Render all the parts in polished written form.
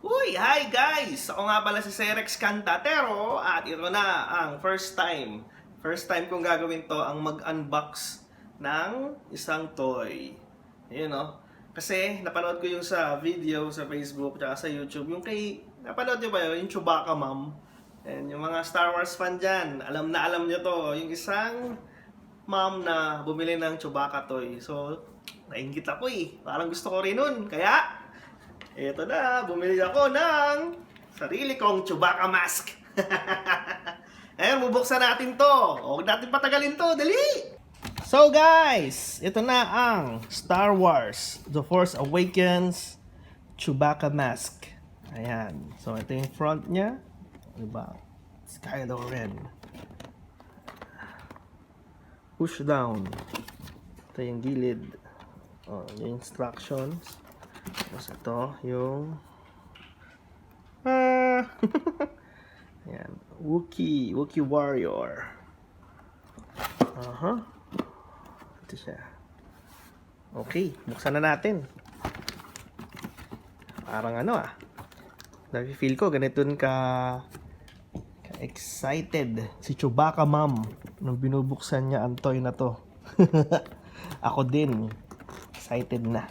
Uy, hi guys! Ako nga pala si Serex Cantatero at ito na ang first time. First time kong gagawin to ang mag-unbox ng isang toy. Ayun no? Kasi napanood ko yung sa video sa Facebook at sa YouTube. Yung napanood nyo ba yun? Yung Chewbacca Mom. And yung mga Star Wars fan dyan, alam na alam nyo to. Yung isang mom na bumili ng Chewbacca toy. So, nainggit ako eh. Parang gusto ko rin nun. Kaya, eto na, bumili ako ng sarili kong Chewbacca mask. Ayan, bubuksan natin to. Huwag natin patagalin to, dali! So guys, ito na ang Star Wars The Force Awakens Chewbacca mask. Ayan. So ito yung front niya. Diba? It's Kylo Ren. Push down. Ito yung gilid. Oh, yung instructions. Tapos ito yung ayan, Wookiee Warrior. Ito siya. Okay, buksan na natin. Parang feel ko ganito excited si Chewbacca Mom nung binubuksan niya ang toy na to. Ako din excited na.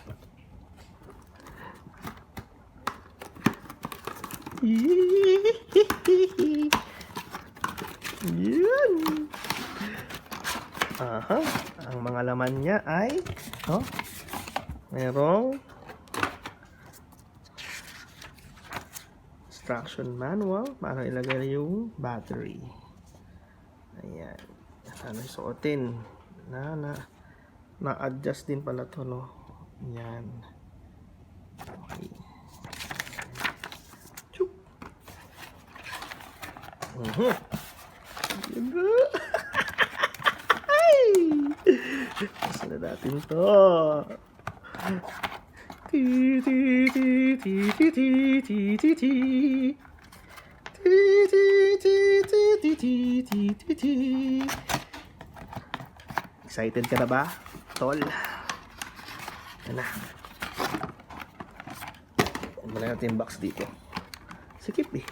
Yun. Ang mga laman niya ay merong instruction manual para ilagay yung battery. Ayan. Sana suotin na-adjust din pala to, no? Ayan. Okay. Ay! Gusto na natin to. Excited ka na ba, tol? Ano na? Ano na natin yung box dito? Sikip eh.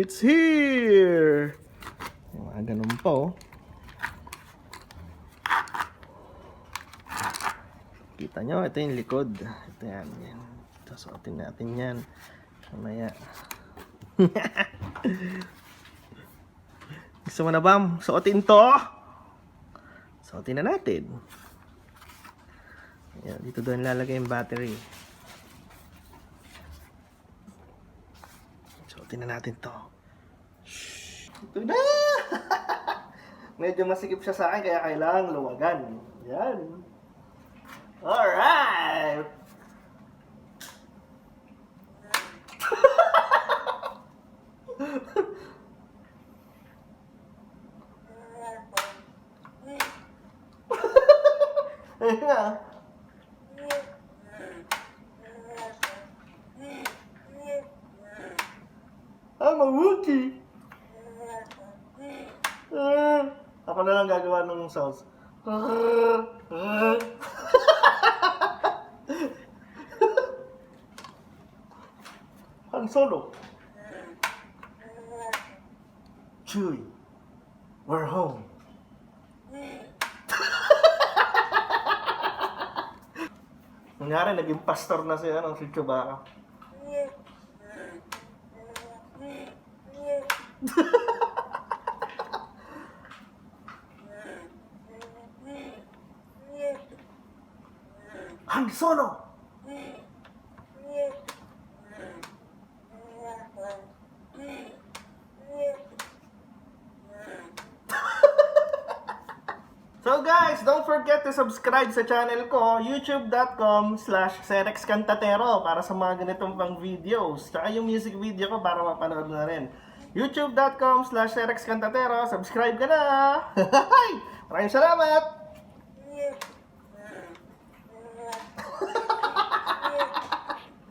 It's here! Yung mga ganun po. Kita nyo, ito yung likod. Ito yan. Ito, suotin natin yan. Mamaya. Gusto mo na ba suotin to? Suotin na natin. Ayan, dito doon lalagay yung battery. Suotin na natin to. Ito na! Medyo masikip siya sa akin kaya kailangan luwagan. Yan. Alright! Ayun nga. I'm a Wookiee! Ako na lang gagawa ng sounds. Han Solo. Chewie, we're home. Nangyari, naging pastor na siya ng si Chewbacca. Han Solo! So guys, don't forget to subscribe sa channel ko, youtube.com/serexcantatero para sa mga ganitong pang videos. Tsaka yung music video ko para mapanood na rin. youtube.com/serexcantatero, subscribe ka na! Maraming salamat!